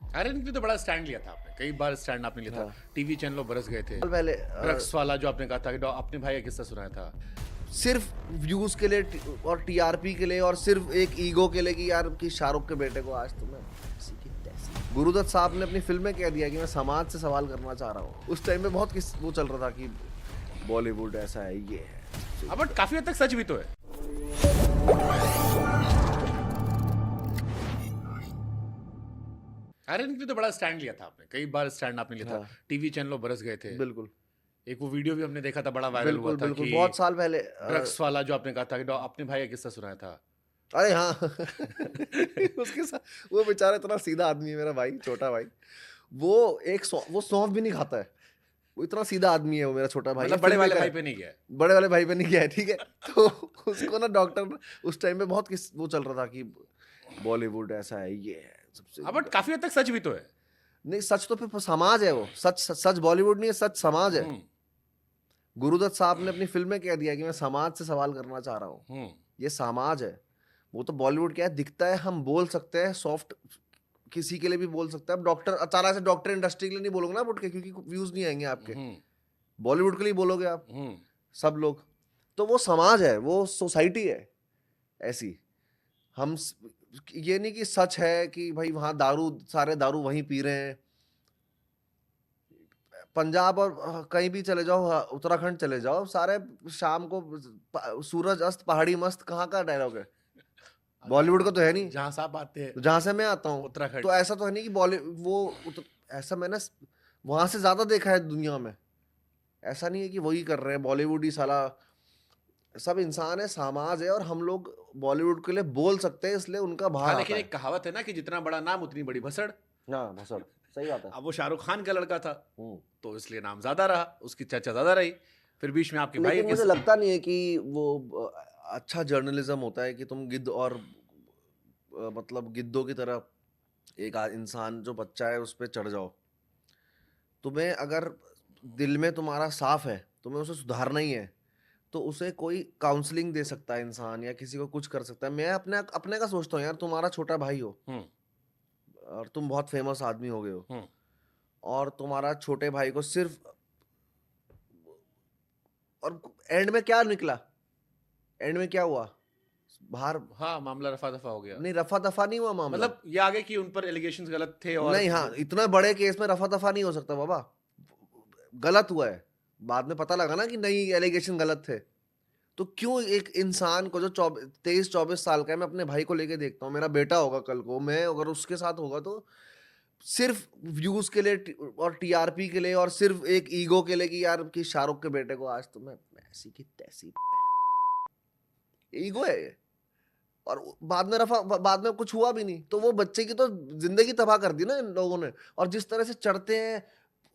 Iron के लिए तो बड़ा स्टैंड लिया था आपने, कई बार स्टैंड आपने लिया था। हाँ। टीवी चैनलों बरस गए थे। साल पहले ड्रग्स वाला जो आपने कहा था कि अपने भाई का किस्सा सुनाया था। सिर्फ व्यूज के लिए और टीआरपी के लिए और सिर्फ एक ईगो के लिए कि यार कि शाहरुख के बेटे को आज तुम्हें ऐसी की तैसी। गुरुदत्त साहब ने अपनी फिल्म में कह दिया कि मैं समाज से सवाल करना चाह रहा हूँ। उस टाइम पे बहुत वो चल रहा था कि बॉलीवुड ऐसा है, ये है। बट काफी हद तक सच भी तो है। आयरन के लिए तो बड़ा स्टैंड लिया था आपने, कई बार स्टैंड आपने लिया था। हाँ। टीवी चैनलों बरस गए थे। बिल्कुल एक वो वीडियो भी हमने देखा था, बड़ा वायरल हुआ बिल्कुल था बिल्कुल कि बहुत साल पहले ड्रग्स वाला जो आपने कहा था कि अपने भाई का किस्सा सुनाया था। अरे हाँ उसके साथ वो बेचारा इतना सीधा आदमी है, मेरा भाई, छोटा भाई। वो वो सौंफ भी नहीं खाता है। वो इतना सीधा आदमी है, वो मेरा छोटा भाई है, मतलब बड़े फिल्म वाले मेकर भाई है। पे नहीं गया है। बड़े वाले भाई पे नहीं गया है, ठीक है। तो उसको ना डॉक्टर उस टाइम पे बहुत वो चल रहा था कि बॉलीवुड ऐसा है, ये है सबसे। बट काफी हद तक सच भी तो है। नहीं, सच तो फिर समाज है वो। सच सच बॉलीवुड नहीं है, सच समाज है। हम्म। गुरुदत्त साहब ने अपनी फिल्म में कह दिया कि मैं समाज से सवाल करना चाह रहा हूँ। हम्म। ये समाज है। वो तो बॉलीवुड क्या है, दिखता है, हम बोल सकते हैं सॉफ्ट, किसी के लिए भी बोल सकते हैं। अब डॉक्टर अचानक से डॉक्टर इंडस्ट्री के लिए नहीं बोलोगे ना उठ के, क्योंकि व्यूज नहीं आएंगे आपके। हम्म। बॉलीवुड के लिए बोलोगे आप, हम्म। सब लोग। तो वो समाज है, वो सोसाइटी है ऐसी। ये नहीं कि सच है कि भाई वहां सारे दारू वहीं पी रहे हैं। पंजाब और कहीं भी चले जाओ, उत्तराखंड चले जाओ, सारे शाम को सूरज अस्त पहाड़ी मस्त, कहाँ का डायलॉग है? बॉलीवुड का तो है नहीं। जहां साहब आते हैं तो जहां से मैं आता हूँ, उत्तराखंड। तो ऐसा तो है नहीं कि ऐसा मैंने वहां से ज्यादा देखा है दुनिया में। ऐसा नहीं है कि वही कर रहे हैं बॉलीवुड ही साला। सब इंसान है, समाज है, और हम लोग बॉलीवुड के लिए बोल सकते हैं, इसलिए उनका हाँ, बाहर आता लेकिन है। एक कहावत है ना कि जितना बड़ा नाम उतनी बड़ी भसड़। हाँ भसड़, सही बात है। अब वो शाहरुख खान का लड़का था, हम्म। तो इसलिए नाम ज्यादा रहा, उसकी चर्चा ज्यादा रही। फिर बीच में आपके भाई लेकिन के मुझे लगता नहीं है कि वो अच्छा जर्नलिज्म होता है कि तुम गिद्ध और मतलब गिद्धों की तरह एक इंसान जो बच्चा है उस पर चढ़ जाओ। तुम्हें अगर दिल में तुम्हारा साफ है, तुम्हें उसे सुधारना ही है, तो उसे कोई काउंसलिंग दे सकता है इंसान, या किसी को कुछ कर सकता है। मैं अपने अपने का सोचता हूँ यार, तुम्हारा छोटा भाई हो हम्म। और तुम बहुत फेमस आदमी हो गए हो, हम्म। और तुम्हारा छोटे भाई को सिर्फ, और एंड में क्या निकला? एंड में क्या हुआ? बाहर। हाँ, मामला रफा दफा हो गया। नहीं, रफा दफा नहीं हुआ मामला। मतलब ये आगे कि उन पर एलिगेशंस गलत थे और नहीं, हाँ, इतना बड़े केस में रफा दफा नहीं हो सकता बाबा। गलत हुआ है, बाद में पता लगा ना कि नहीं, एलिगेशन गलत थे। तो क्यों एक इंसान को जो 23-24 साल का है, मैं अपने भाई को लेके देखता हूँ, मेरा बेटा होगा कल को, मैं अगर उसके साथ होगा तो सिर्फ व्यूज के लिए और टीआरपी के लिए और सिर्फ एक ईगो के लिए कि यार कि शाहरुख के बेटे को आज तुम्हें ऐसी की तैसी। ईगो है ये। और बाद में कुछ हुआ भी नहीं, तो वो बच्चे की तो जिंदगी तबाह कर दी ना इन लोगों ने। और जिस तरह से चढ़ते हैं,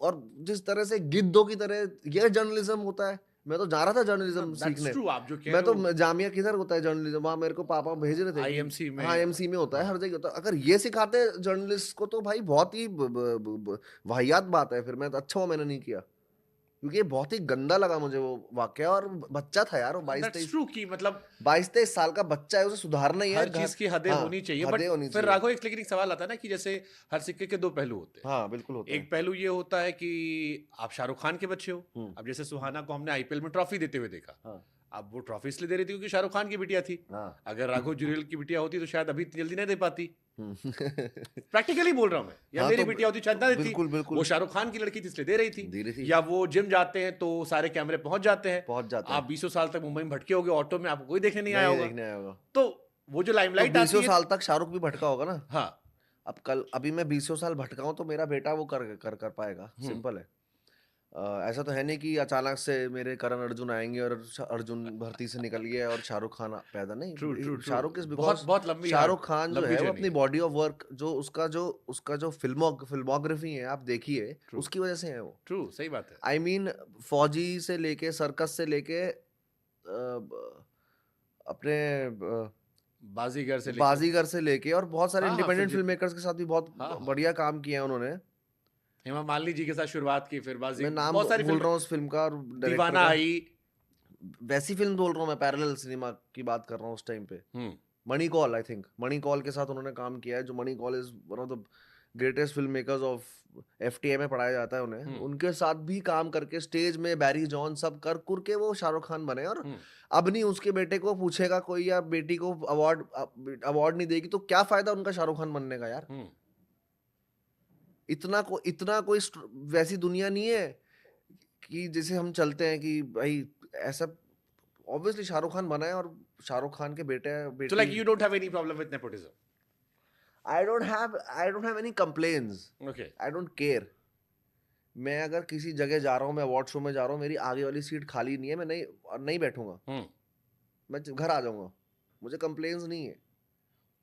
और जिस तरह से गिद्धों की तरह, ये जर्नलिज्म होता है। मैं तो जा रहा था जर्नलिज्म दैट्स सीखने। ट्रू, आप जो कह मैं रहे तो हो। जामिया किधर होता है जर्नलिज्म, वहां मेरे को पापा भेज रहे थे कि आईएमसी में। हाँ, एमसी में होता है, हर जगह होता है। अगर ये सिखाते हैं जर्नलिस्ट को, तो भाई बहुत ही वाहियात बात है। फिर मैं तो अच्छा हुआ मैंने नहीं किया, क्योंकि ये बहुत ही गंदा लगा मुझे वो वाकया। और बच्चा था यार, वो बाईस दैट्स तेईस ट्रू कि मतलब 22-23 साल का बच्चा है, उसे सुधारना ही है हर घर। चीज की हदें हाँ, होनी चाहिए, बट हदें होनी फिर चाहिए। राघव एक लेकिन एक सवाल आता है ना कि जैसे हर सिक्के के दो पहलू होते हैं। हाँ बिल्कुल होता एक है। पहलू ये होता है कि आप शाहरुख खान के बच्चे हो। हम्म। अब जैसे सुहाना को हमने आईपीएल में ट्रॉफी देते हुए देखा। हाँ अब वो ट्रॉफी इसलिए दे रही थी क्योंकि शाहरुख खान की बिटिया थी। हाँ। अगर राघव जुरेल की बिटिया होती तो शायद अभी इतनी जल्दी नहीं दे पाती। हम्म। प्रैक्टिकली बोल रहा हूँ मैं, या हाँ मेरी तो बिटिया होती शायद ना देती। बिल्कुल बिल्कुल वो शाहरुख खान की लड़की थी इसलिए दे रही थी। दे रही थी। या वो जिम जाते हैं तो सारे कैमरे पहुंच जाते हैं। पहुंच जाते आप हैं। 20 साल तक मुंबई में भटके होगे ऑटो में, आपको कोई देखने नहीं आया नहीं होगा। देखने आया होगा। तो वो जो तो लाइमलाइट आती 20 है। साल तक शाहरुख भी भटका होगा ना। हाँ। अब अभी मैं 20 साल भटका हूँ, तो मेरा बेटा वो कर पाएगा, हम्म। सिंपल है। ऐसा तो है नहीं कि अचानक से मेरे करण अर्जुन आएंगे और अर्जुन भर्ती से निकल गया और शाहरुख खान पैदा ट्रू ट्रू नहीं। ट्रू। शाहरुख इज बहुत बिकॉज बहुत लंबी शाहरुख खान जो लंबी है वो जर्नी अपनी है। बॉडी ऑफ वर्क, जो उसका जो फिल्मोग्राफी है, आप देखिए, ट्रू उसकी वजह से है वो। ट्रू, सही बात है। आई मीन, फौजी से लेके, सर्कस से लेके अपने बाजीगर से लेके। बाजीगर से लेके, और बहुत सारे हाँ हाँ, फिर इंडिपेंडेंट फिल्म मेकर्स के साथ भी बहुत हाँ हाँ, बढ़िया काम किया है उन्होंने। हेमा मालिनी जी के साथ शुरुआत की, फिर बाजी मैं नाम बहुत सारी भूल फिल्में। रहा हूँ उस फिल्म का और डायरेक्टर दीवाना का। आई। वैसी फिल्म बोल रहा हूँ मैं, पैरेलल सिनेमा की बात कर रहा हूँ उस टाइम पे। हम्म। मणिकौल, आई थिंक मणिकौल के साथ उन्होंने काम किया है, जो Mani Kaul is one of the greatest film makers of FTA में पढ़ाया जाता है उन्हें, उनके साथ भी काम करके स्टेज में बैरी जॉन सब कर कुर के वो शाहरुख खान बने। और अब नहीं उसके बेटे को पूछेगा कोई या बेटी को अवार्ड नहीं देगी तो क्या फायदा उनका शाहरुख खान बनने का यार। इतना कोई वैसी दुनिया नहीं है कि जैसे हम चलते हैं कि भाई ऐसा। ऑब्वियसली शाहरुख खान बना है और शाहरुख खान के बेटी। So like you don't have any problem with nepotism? I don't have any complaints. Okay. I don't care. मैं अगर किसी जगह जा रहा हूँ, मैं अवार्ड शो में जा रहा हूँ, मेरी आगे वाली सीट खाली नहीं है, मैं नहीं बैठूंगा, मैं घर आ जाऊंगा, मुझे कंप्लेन्स नहीं है।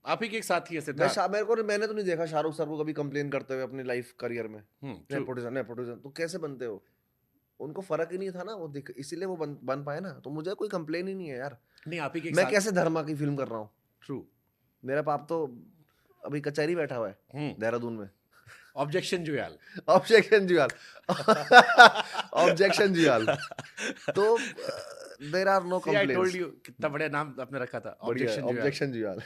आप ही के एक साथी है सिद्धार्थ। मैंने तो नहीं देखा शाहरुख सर को कभी कंप्लेन करते हुए अपनी लाइफ करियर में। नेपोटिज्म तो कैसे बनते हो, उनको फर्क ही नहीं था ना, वो इसीलिए वो बन पाए ना। तो मुझे कोई कंप्लेन ही नहीं है यार। नहीं, आप ही के मैं कैसे धर्मा की फिल्म कर रहा हूँ। ट्रू। मेरा बाप तो अभी कचहरी बैठा हुआ है देहरादून में। ऑब्जेक्शन जुयाल। ऑब्जेक्शन जुयाल। तो there are no complaints. I told you, कितना बढ़िया नाम आपने रखा था, ऑब्जेक्शन जुयाल।